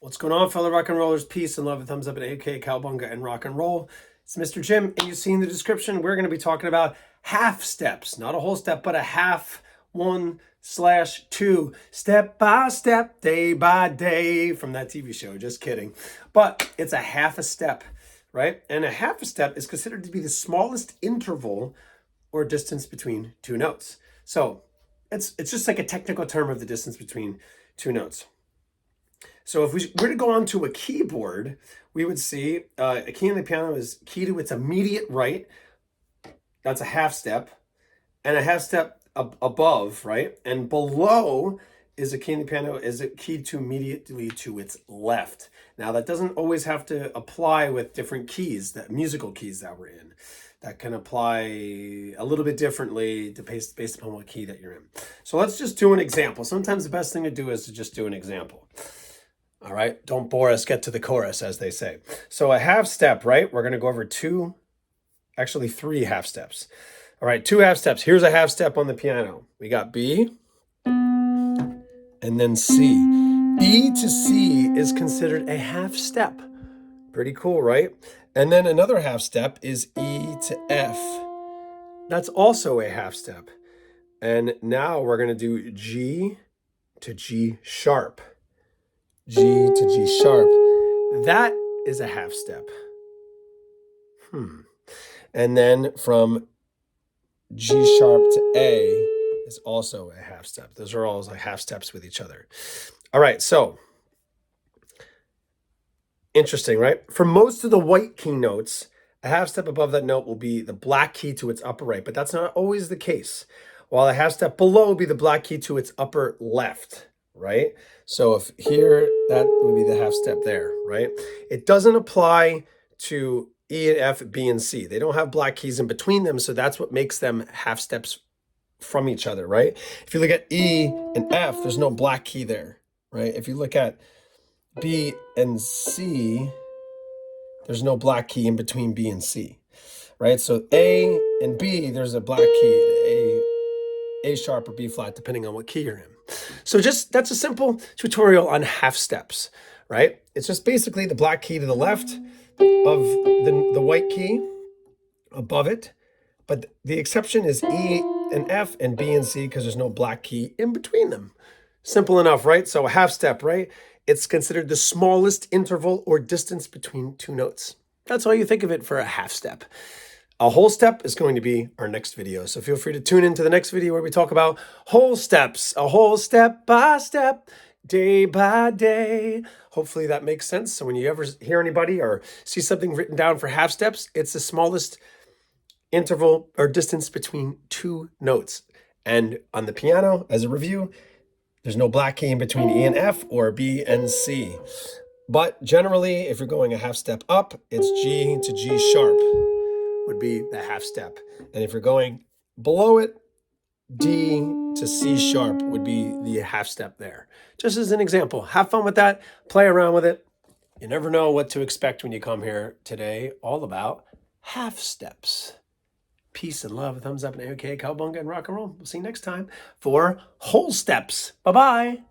What's going on, fellow rock and rollers? Peace and love and thumbs up at AK Cowbunga and rock and roll. It's Mr. Jim, and you see in the description, we're going to be talking about half steps, not a whole step, but a half, 1/2, step by step, day by day, from that TV show. Just kidding. But it's a half a step, right? And a half a step is considered to be the smallest interval or distance between two notes. So it's just like a technical term of the distance between two notes. So if we were to go onto a keyboard, we would see a key on the piano is key to its immediate right. That's a half step. And a half step above, right? And below is a key on the piano is a key to immediately to its left. Now that doesn't always have to apply with different keys, that musical keys that we're in. That can apply a little bit differently based upon what key that you're in. So let's just do an example. Sometimes the best thing to do is to just do an example. All right, don't bore us, get to the chorus, as they say. So a half step, right? We're going to go over three half steps. All right, 2 half steps. Here's a half step on the piano. We got B and then C. E to C is considered a half step. Pretty cool, right? And then another half step is E to F. That's also a half step. And now we're going to do G to G sharp. G to G sharp. That is a half step. And then from G sharp to A is also a half step. Those are all like half steps with each other. All right, so interesting, right? For most of the white key notes, a half step above that note will be the black key to its upper right, but that's not always the case. While a half step below will be the black key to its upper left. Right? So if here, that would be the half step there, right? It doesn't apply to E and F, B and C. They don't have black keys in between them, so that's what makes them half steps from each other, right? If you look at E and F, there's no black key there, right? If you look at B and C, there's no black key in between B and C, right? So A and B, there's a black key, A sharp or B flat, depending on what key you're in. So that's a simple tutorial on half steps, right? It's just basically the black key to the left of the white key above it. But the exception is E and F and B and C because there's no black key in between them. Simple enough, right? So a half step, right? It's considered the smallest interval or distance between two notes. That's all you think of it for a half step. A whole step is going to be our next video. So feel free to tune into the next video where we talk about whole steps, a whole step by step, day by day. Hopefully that makes sense. So when you ever hear anybody or see something written down for half steps, it's the smallest interval or distance between two notes. And on the piano, as a review, there's no black key in between E and F or B and C. But generally, if you're going a half step up, it's G to G sharp would be the half step. And if you're going below it, D to C sharp would be the half step there. Just as an example, have fun with that, play around with it. You never know what to expect when you come here today, all about half steps. Peace and love, thumbs up, and AK, Cowbunga, and rock and roll. We'll see you next time for whole steps. Bye-bye.